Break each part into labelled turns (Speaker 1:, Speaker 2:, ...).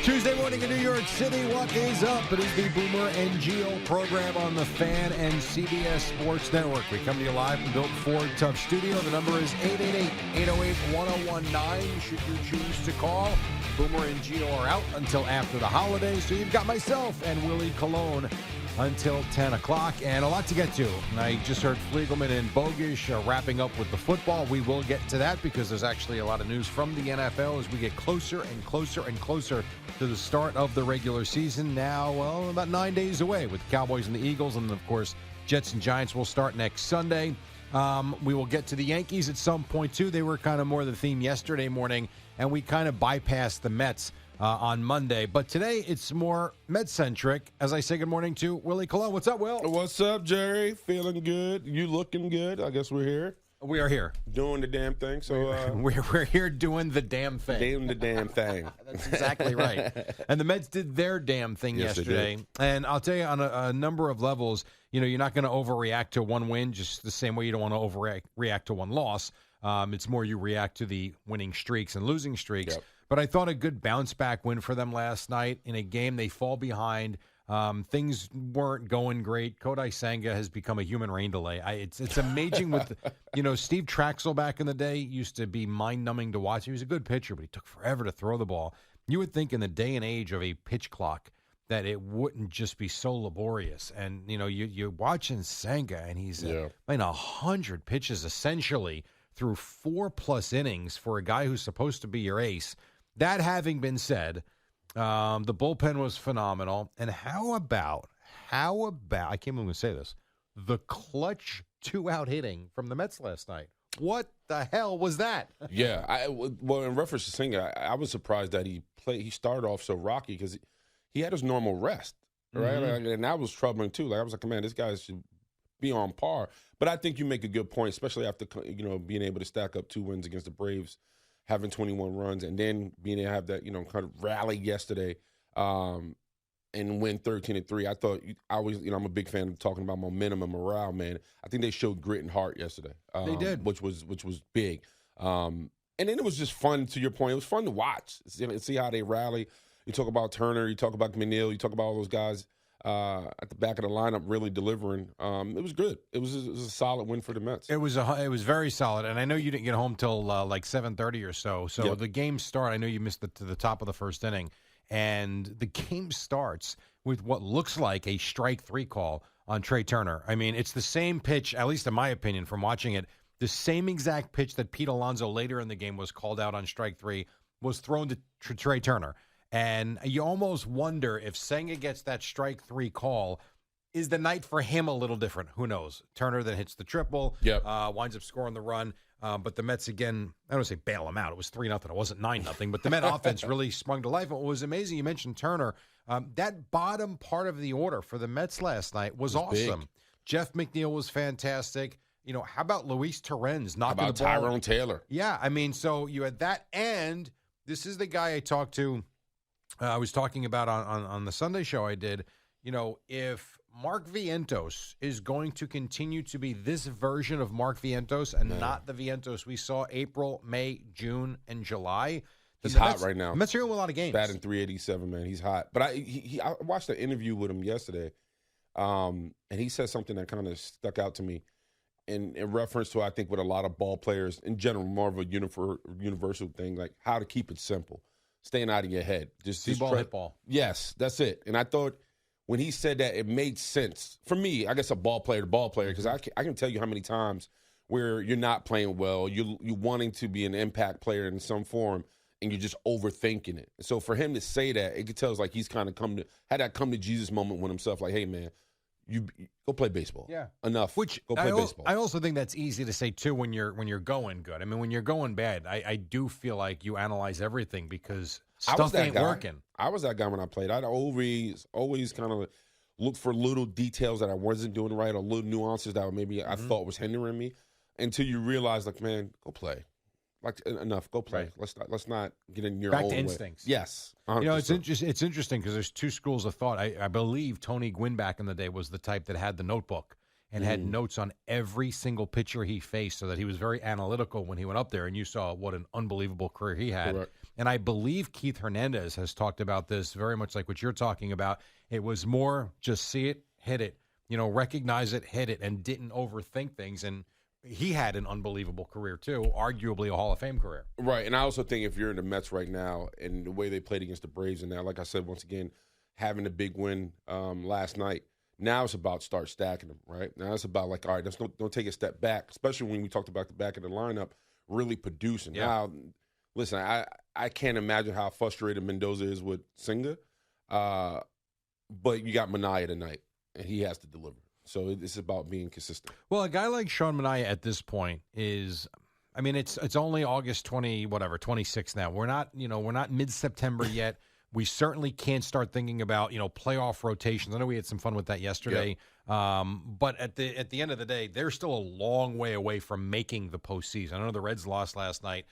Speaker 1: Tuesday morning in New York City, what is up? It is the Boomer and Gio program on the Fan and CBS Sports Network. We come to you live from Built Ford Tough Studio. The number is 888-808-1019. Should you choose to call, Boomer and Gio are out until after the holidays, so you've got myself and Willie Colon until 10 o'clock, and a lot to get to. And I just heard Fliegelman and Bogish wrapping up with the football. We will get to that because there's actually a lot of news from the NFL as we get closer and closer and closer to the start of the regular season. Now, well, about 9 days away with the Cowboys and the Eagles, and of course, Jets and Giants will start next Sunday. We will get to the Yankees at some point, too. They were kind of more the theme yesterday morning, and we kind of bypassed the Mets on Monday. But today, it's more Met-centric as I say good morning to Willie Colon. What's up, Will?
Speaker 2: What's up, Jerry? Feeling good? You looking good? I guess we're here.
Speaker 1: We are here.
Speaker 2: Doing the damn thing. So
Speaker 1: we're here doing the damn thing.
Speaker 2: Doing the damn thing.
Speaker 1: That's exactly right. And the Mets did their damn thing yesterday. And I'll tell you, on a number of levels, you know, you're not going to overreact to one win just the same way you don't want to overreact to one loss. It's more you react to the winning streaks and losing streaks. Yep. But I thought a good bounce-back win for them last night in a game they fall behind. Things weren't going great. Kodai Senga has become a human rain delay. It's amazing with, Steve Traxel back in the day used to be mind-numbing to watch. He was a good pitcher, but he took forever to throw the ball. You would think in the day and age of a pitch clock that it wouldn't just be so laborious. And, you're watching Senga, and he's playing 100 pitches essentially through 4+ innings for a guy who's supposed to be your ace. That having been said, the bullpen was phenomenal. And how about, I can't even say this, the clutch 2-out hitting from the Mets last night? What the hell was that?
Speaker 2: Yeah. Well, in reference to Senga, I was surprised that he started off so rocky because he had his normal rest, right? Mm-hmm. And that was troubling, too. I was like, man, this guy should be on par. But I think you make a good point, especially after, being able to stack up 2 wins against the Braves, having 21 runs, and then being able to have that, kind of rally yesterday and win 13-3. I thought I'm a big fan of talking about momentum and morale, man. I think they showed grit and heart yesterday.
Speaker 1: They did,
Speaker 2: which was big. And then it was just fun. To your point, it was fun to watch, see how they rally. You talk about Turner, you talk about McNeil, you talk about all those guys at the back of the lineup really delivering. It was good. It was a solid win for the Mets.
Speaker 1: It was very solid, and I know you didn't get home till like 7:30 or so. So
Speaker 2: yep.
Speaker 1: The game started. I know you missed to the top of the first inning, and the game starts with what looks like a strike 3 call on Trey Turner. I mean, it's the same pitch, at least in my opinion, from watching it. The same exact pitch that Pete Alonso later in the game was called out on strike 3 was thrown to Trey Turner. And you almost wonder if Senga gets that strike 3 call, is the night for him a little different? Who knows? Turner then hits the triple, winds up scoring the run. But the Mets, again, I don't want to say bail him out. It was 3-0. It wasn't 9-0. But the Met offense really sprung to life. And what was amazing, you mentioned Turner. That bottom part of the order for the Mets last night was awesome. Big. Jeff McNeil was fantastic. How about Luis Torrens knocking the ball?
Speaker 2: How about Tyrone Taylor?
Speaker 1: Yeah, I mean, so you had that. And this is the guy I talked to. I was talking about on the Sunday show I did, if Mark Vientos is going to continue to be this version of Mark Vientos and not the Vientos we saw April, May, June, and July.
Speaker 2: He's hot right now.
Speaker 1: The Mets are going to win a lot of games.
Speaker 2: Batting .387, man. He's hot. But I watched an interview with him yesterday, and he said something that kind of stuck out to me in reference to, I think, with a lot of ball players in general, more of a universal thing, like how to keep it simple. Staying out of your head. Just
Speaker 1: ball, hit ball.
Speaker 2: Yes, that's it. And I thought when he said that, it made sense. For me, I guess a ball player to ball player, because I can tell you how many times where you're not playing well, you wanting to be an impact player in some form, and you're just overthinking it. So for him to say that, it could tell us like he's kind of had that come to Jesus moment with himself, like, hey, man, you go play baseball.
Speaker 1: Yeah.
Speaker 2: Enough. Go play baseball.
Speaker 1: I also think that's easy to say, too, when you're going good. I mean, when you're going bad, I do feel like you analyze everything because stuff ain't working.
Speaker 2: I was that guy when I played. I'd always kind of look for little details that I wasn't doing right or little nuances that maybe I thought was hindering me until you realize, like, man, go play. Like, enough. Go play. Right. Let's not get in your own way.
Speaker 1: Back to instincts.
Speaker 2: Yes.
Speaker 1: 100%. It's interesting because there's 2 schools of thought. I believe Tony Gwynn back in the day was the type that had the notebook and had notes on every single pitcher he faced so that he was very analytical when he went up there, and you saw what an unbelievable career he had.
Speaker 2: Correct.
Speaker 1: And I believe Keith Hernandez has talked about this very much like what you're talking about. It was more just see it, hit it, recognize it, hit it, and didn't overthink things. And he had an unbelievable career, too, arguably a Hall of Fame career.
Speaker 2: Right, and I also think if you're in the Mets right now and the way they played against the Braves, and now, like I said, once again, having a big win last night, now it's about start stacking them, right? Now it's about all right, don't take a step back, especially when we talked about the back of the lineup, really producing. Yeah. Now, listen, I can't imagine how frustrated Mendoza is with Senga, but you got Minaya tonight, and he has to deliver. So it's about being consistent.
Speaker 1: Well, a guy like Sean Minaya at this point is, it's only August 26th now. We're not mid-September yet. We certainly can't start thinking about, playoff rotations. I know we had some fun with that yesterday. Yep. But at the end of the day, they're still a long way away from making the postseason. I know the Reds lost last night,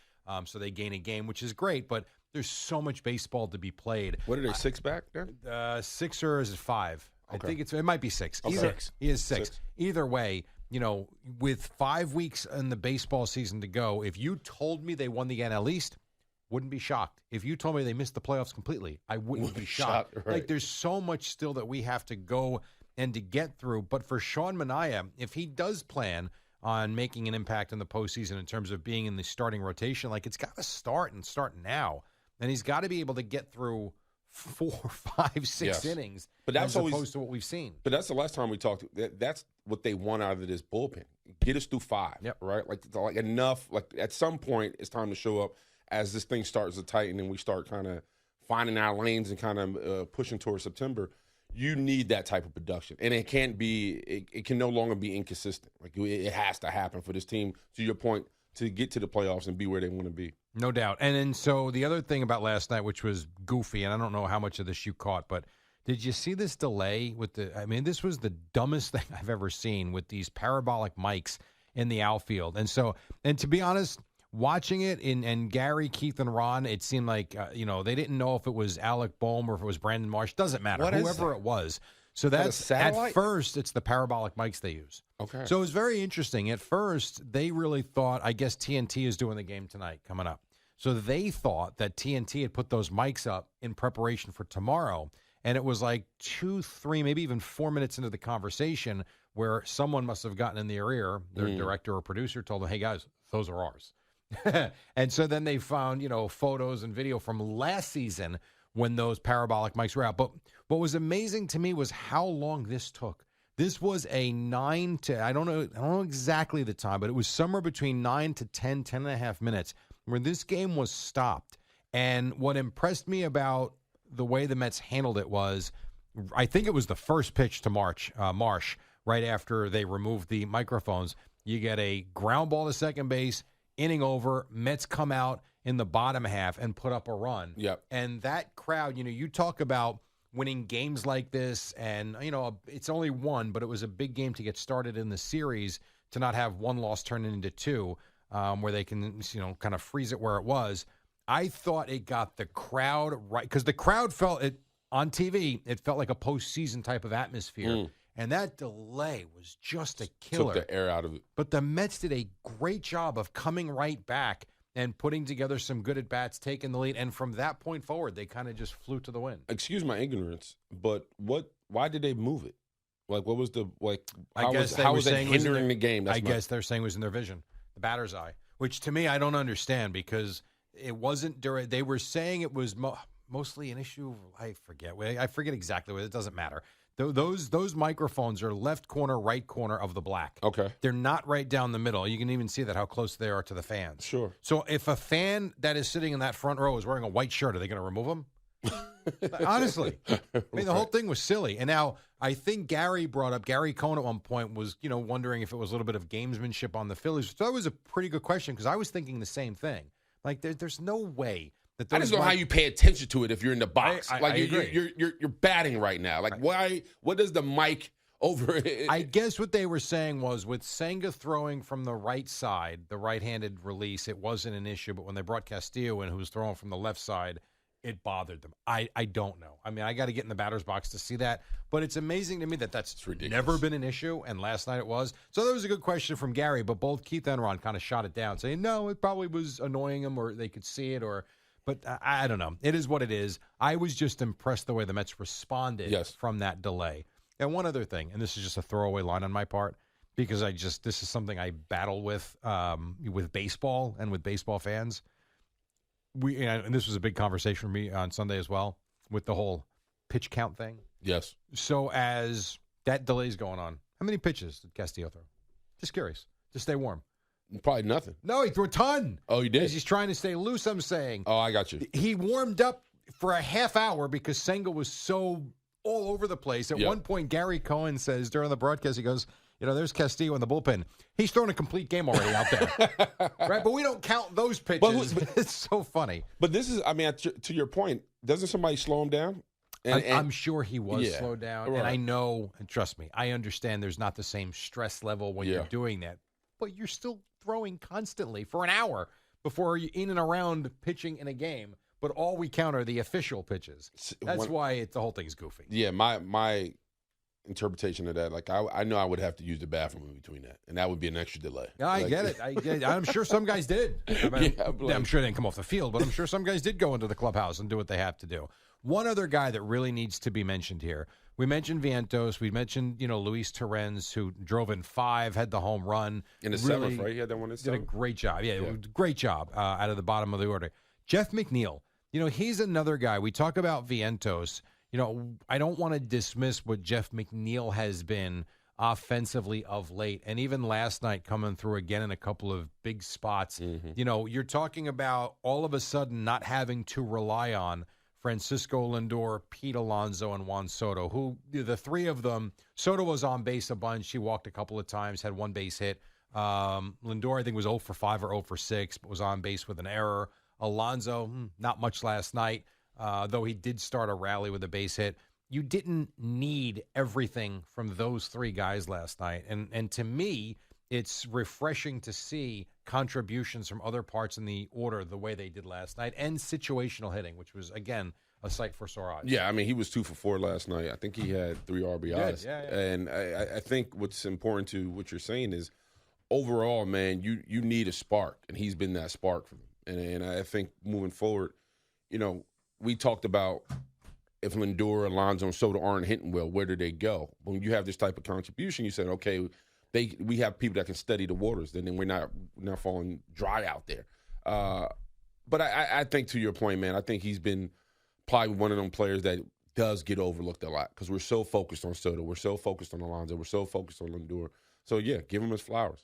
Speaker 1: so they gain a game, which is great, but there's so much baseball to be played.
Speaker 2: What are they, 6 back there?
Speaker 1: 6 or is it 5?
Speaker 2: Okay.
Speaker 1: I think it might be 6.
Speaker 2: Okay.
Speaker 1: 6. He is 6. Either way, with 5 weeks in the baseball season to go, if you told me they won the NL East, wouldn't be shocked. If you told me they missed the playoffs completely, I wouldn't be shocked.
Speaker 2: Right.
Speaker 1: Like, there's so much still that we have to go and to get through. But for Sean Minaya, if he does plan on making an impact in the postseason in terms of being in the starting rotation, it's got to start now. And he's got to be able to get through 4, 5, 6 innings,
Speaker 2: but that's
Speaker 1: opposed to what we've seen.
Speaker 2: But that's the last time we talked. That's what they want out of this bullpen. Get us through 5, right? Like enough. Like at some point, it's time to show up as this thing starts to tighten and we start kind of finding our lanes and kind of pushing towards September. You need that type of production, and it can't be. It can no longer be inconsistent. It has to happen for this team. To your point, to get to the playoffs and be where they want to be.
Speaker 1: No doubt. And then so the other thing about last night, which was goofy, and I don't know how much of this you caught, but did you see this delay with this was the dumbest thing I've ever seen with these parabolic mics in the outfield. And to be honest, watching it and Gary, Keith, and Ron, it seemed like, they didn't know if it was Alec Boehm or if it was Brandon Marsh. Doesn't matter. Whoever it was. So that's at first, it's the parabolic mics they use.
Speaker 2: Okay.
Speaker 1: So it was very interesting. At first, they really thought, I guess TNT is doing the game tonight coming up. So they thought that TNT had put those mics up in preparation for tomorrow. And it was 2, 3, maybe even 4 minutes into the conversation where someone must have gotten in their ear, their director or producer told them, hey, guys, those are ours. And so then they found, photos and video from last season when those parabolic mics were out. But what was amazing to me was how long this took. This was a 9 to, I don't know exactly the time, but it was somewhere between 9 to 10 and a half minutes where this game was stopped. And what impressed me about the way the Mets handled it was, I think it was the first pitch to Marsh, right after they removed the microphones. You get a ground ball to second base, inning over, Mets come out in the bottom half and put up a run.
Speaker 2: Yep.
Speaker 1: And that crowd, you talk about winning games like this, and, it's only one, but it was a big game to get started in the series to not have one loss turn into 2, where they can, kind of freeze it where it was. I thought it got the crowd right, because the crowd felt it on TV. It felt like a postseason type of atmosphere. And that delay was just a killer.
Speaker 2: Took the air out of it.
Speaker 1: But the Mets did a great job of coming right back and putting together some good at-bats, taking the lead. And from that point forward, they kind of just flew to the win.
Speaker 2: Excuse my ignorance, but why did they move it? What was the,
Speaker 1: how was it
Speaker 2: hindering the game?
Speaker 1: I guess they're saying it was in their vision, the batter's eye, which to me, I don't understand because it wasn't during, they were saying it was mostly an issue. I forget exactly what, it doesn't matter. Those microphones are left corner, right corner of the black.
Speaker 2: Okay.
Speaker 1: They're not right down the middle. You can even see that how close they are to the fans.
Speaker 2: Sure.
Speaker 1: So if a fan that is sitting in that front row is wearing a white shirt, are they going to remove him? Honestly. The whole thing was silly. And now I think Gary Cohn at one point was, wondering if it was a little bit of gamesmanship on the Phillies. So that was a pretty good question because I was thinking the same thing. There's no way.
Speaker 2: I just know how you pay attention to it if you're in the box.
Speaker 1: I agree.
Speaker 2: You're batting right now. Why? What does the mic over it?
Speaker 1: I guess what they were saying was with Senga throwing from the right side, the right-handed release, it wasn't an issue. But when they brought Castillo in, who was throwing from the left side, it bothered them. I don't know. I got to get in the batter's box to see that. But it's amazing to me that's never been an issue, and last night it was. So that was a good question from Gary, but both Keith and Ron kind of shot it down, saying, no, it probably was annoying them or they could see it or – But I don't know. It is what it is. I was just impressed the way the Mets responded from that delay. And one other thing, and this is just a throwaway line on my part, because this is something I battle with baseball and with baseball fans. And this was a big conversation for me on Sunday as well with the whole pitch count thing.
Speaker 2: Yes.
Speaker 1: So as that delay's going on, how many pitches did Castillo throw? Just curious. To stay warm.
Speaker 2: Probably nothing.
Speaker 1: No, he threw a ton.
Speaker 2: Oh, he did?
Speaker 1: Because he's trying to stay loose, I'm saying.
Speaker 2: Oh, I got you.
Speaker 1: He warmed up for a half hour because Senga was so all over the place. At one point, Gary Cohen says during the broadcast, he goes, there's Castillo in the bullpen. He's thrown a complete game already out there. Right? But we don't count those pitches. But it's so funny.
Speaker 2: But this is, to your point, doesn't somebody slow him down?
Speaker 1: I'm sure he was slowed down.
Speaker 2: Right.
Speaker 1: And I know, and trust me, I understand there's not the same stress level when you're doing that. But you're still throwing constantly for an hour before you're in and around pitching in a game. But all we count are the official pitches. That's why the whole thing's goofy.
Speaker 2: Yeah, my interpretation of that, like I know I would have to use the bathroom in between that, and that would be an extra delay.
Speaker 1: I get it. I'm sure some guys did. I'm sure they didn't come off the field, but I'm sure some guys did go into the clubhouse and do what they have to do. One other guy that really needs to be mentioned here. We mentioned Vientos. We mentioned, Luis Torrens, who drove in 5, had the home run.
Speaker 2: In the 7th, right? He had that one in 7th?
Speaker 1: Did a great job. Yeah. Great job out of the bottom of the order. Jeff McNeil, he's another guy. We talk about Vientos. I don't want to dismiss what Jeff McNeil has been offensively of late. And even last night coming through again in a couple of big spots. Mm-hmm. You're talking about all of a sudden not having to rely on Francisco Lindor, Pete Alonso, and Juan Soto, who the three of them, Soto was on base a bunch. He walked a couple of times, had one base hit. Lindor, I think, was 0 for 5 or 0 for 6, but was on base with an error. Alonso, not much last night, though he did start a rally with a base hit. You didn't need everything from those 3 guys last night. And to me, it's refreshing to see contributions from other parts in the order the way they did last night, and situational hitting, which was, again, a sight for sore eyes.
Speaker 2: Yeah, he was 2 for 4 last night. I think he had 3 RBIs.
Speaker 1: Yeah.
Speaker 2: And I think what's important to what you're saying is, overall, man, you need a spark, and he's been that spark for them. And I think moving forward, we talked about if Lindor, Alonso, and Soto aren't hitting well, where do they go? When you have this type of contribution, you said, okay, we have people that can steady the waters, then we're not falling dry out there. But I think, to your point, man, I think he's been probably one of them players that does get overlooked a lot because we're so focused on Soto, we're so focused on Alonso, we're so focused on Lindor. So, yeah, give him his flowers.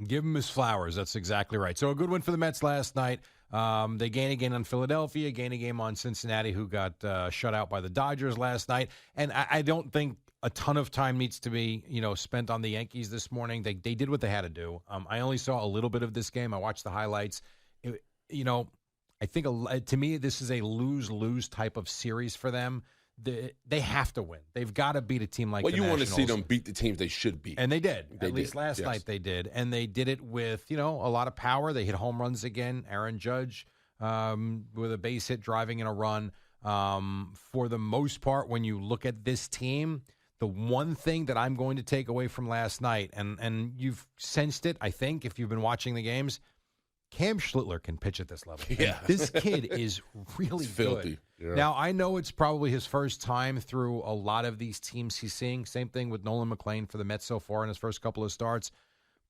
Speaker 1: Give him his flowers. That's exactly right. So a good win for the Mets last night. They gain a game on Philadelphia, gain a game on Cincinnati, who got shut out by the Dodgers last night. And I don't think a ton of time needs to be, spent on the Yankees this morning. They did what they had to do. I only saw a little bit of this game. I watched the highlights. I think to me this is a lose-lose type of series for them. They have to win. They've got to beat a team like the Nationals.
Speaker 2: Well, you want to see them beat the teams they should beat.
Speaker 1: And they did. At least last night they did. And they did it with, a lot of power. They hit home runs again. Aaron Judge with a base hit driving in a run. For the most part, when you look at this team, the one thing that I'm going to take away from last night, and you've sensed it, I think, if you've been watching the games, Cam Schlittler can pitch at this level.
Speaker 2: Yeah.
Speaker 1: This kid is really
Speaker 2: filthy.
Speaker 1: good.
Speaker 2: Yeah.
Speaker 1: Now, I know it's probably his first time through a lot of these teams he's seeing. Same thing with Nolan McLean for the Mets so far in his first couple of starts.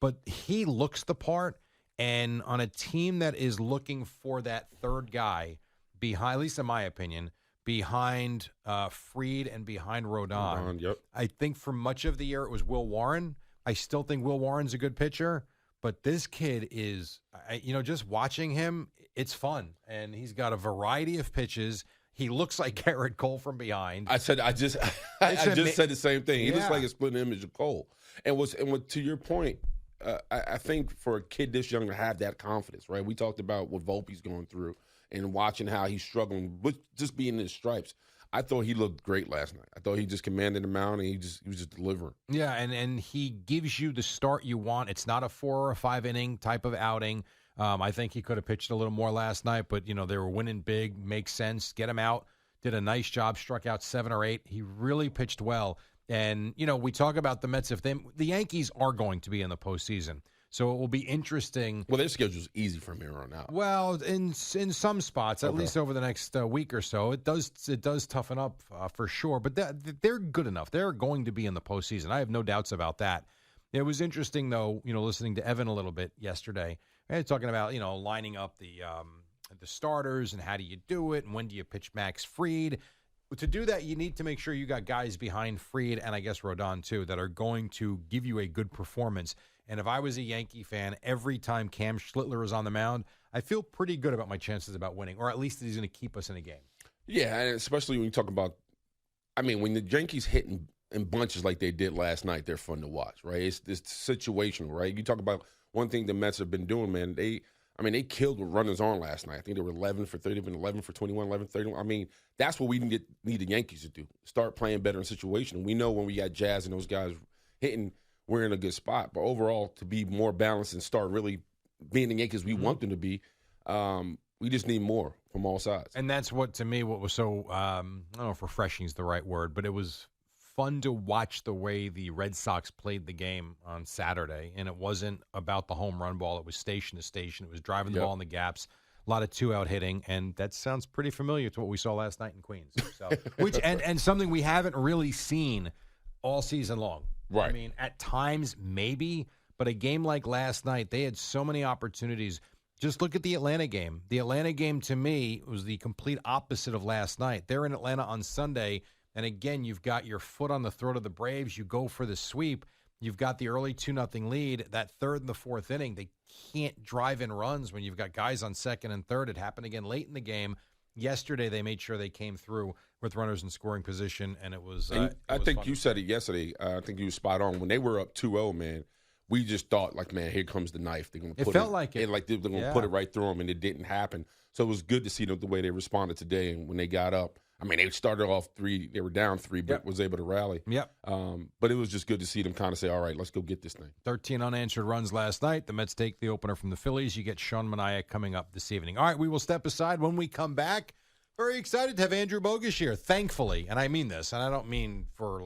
Speaker 1: But he looks the part, and on a team that is looking for that third guy, behind, at least in my opinion, behind Fried and behind Rodon.
Speaker 2: Yep.
Speaker 1: I think for much of the year it was Will Warren. I still think Will Warren's a good pitcher. But this kid is, just watching him, it's fun. And he's got a variety of pitches. He looks like Garrett Cole from behind.
Speaker 2: I just said the same thing. He looks like a split image of Cole. And to your point, I think for a kid this young to have that confidence, right? We talked about what Volpe's going through and watching how he's struggling with just being in his stripes. I thought he looked great last night. I thought he just commanded the mound, and he was just delivering. Yeah,
Speaker 1: and he gives you the start you want. It's not a 4 or a 5 inning type of outing. I think he could have pitched a little more last night, but they were winning big. Makes sense. Get him out. Did a nice job. Struck out 7 or 8. He really pitched well. And we talk about the Mets. The Yankees are going to be in the postseason. So it will be interesting.
Speaker 2: Well, their schedule's easy from here on out.
Speaker 1: Well, in some spots, at least over the next week or so, it does toughen up for sure. But they're good enough. They're going to be in the postseason. I have no doubts about that. It was interesting, though, listening to Evan a little bit yesterday. Talking about lining up the starters and how do you do it and when do you pitch Max Fried. To do that, you need to make sure you got guys behind Fried and I guess Rodon too that are going to give you a good performance. And if I was a Yankee fan, every time Cam Schlittler is on the mound, I feel pretty good about my chances about winning, or at least that he's going to keep us in a game. Yeah,
Speaker 2: and especially when you talk about, when the Yankees hit in bunches like they did last night, they're fun to watch, right? It's situational, right? You talk about one thing the Mets have been doing, man. They killed with runners on last night. I think they were 11 for 30, 11 for 21, 11 for 31. That's what we need the Yankees to do. Start playing better in situation. We know when we got Jazz and those guys hitting, we're in a good spot. But overall, to be more balanced and start really being the Yankees we want them to be, we just need more from all sides.
Speaker 1: And that's what was so, I don't know if refreshing is the right word, but it was fun to watch the way the Red Sox played the game on Saturday. And it wasn't about the home run ball. It was station to station. It was driving the ball in the gaps. A lot of two-out hitting, and that sounds pretty familiar to what we saw last night in Queens. So, and something we haven't really seen all season long.
Speaker 2: Right.
Speaker 1: At times, maybe, but a game like last night, they had so many opportunities. Just look at the Atlanta game. The Atlanta game, to me, was the complete opposite of last night. They're in Atlanta on Sunday, and again, you've got your foot on the throat of the Braves. You go for the sweep. You've got the early 2-0 lead. That third and the fourth inning, they can't drive in runs when you've got guys on second and third. It happened again late in the game. Yesterday, they made sure they came through with runners in scoring position, and it was
Speaker 2: I think
Speaker 1: fun.
Speaker 2: You said it yesterday. I think you were spot on. When they were up 2-0, man, we just thought, man, here comes the knife. They're going to put
Speaker 1: it. Felt like it.
Speaker 2: Like they're going to put it right through them, and it didn't happen. So it was good to see the way they responded today. And when they got up, they started off 3. They were down 3, but was able to rally.
Speaker 1: Yep.
Speaker 2: But it was just good to see them kind of say, all right, let's go get this thing.
Speaker 1: 13 unanswered runs last night. The Mets take the opener from the Phillies. You get Sean Manaea coming up this evening. All right, we will step aside. When we come back, very excited to have Andrew Bogusch here, thankfully. And I mean this, and I don't mean for,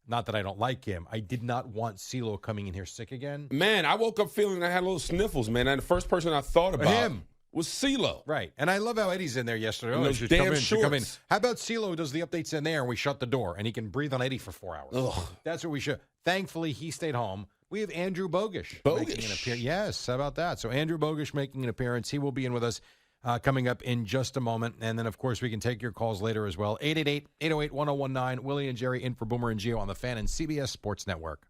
Speaker 1: not that I don't like him. I did not want CeeLo coming in here sick again.
Speaker 2: Man, I woke up feeling I had a little sniffles, man. And the first person I thought about
Speaker 1: him
Speaker 2: was CeeLo.
Speaker 1: Right. And I love how Eddie's in there yesterday.
Speaker 2: And those damn shorts.
Speaker 1: Come in. How about CeeLo does the updates in there and we shut the door and he can breathe on Eddie for 4 hours?
Speaker 2: Ugh.
Speaker 1: That's what we should. Thankfully, he stayed home. We have Andrew Bogusch making an appearance. Yes, how about that? So Andrew Bogusch making an appearance. He will be in with us coming up in just a moment. And then, of course, we can take your calls later as well. 888-808-1019. Willie and Jerry in for Boomer and Gio on the Fan and CBS Sports Network.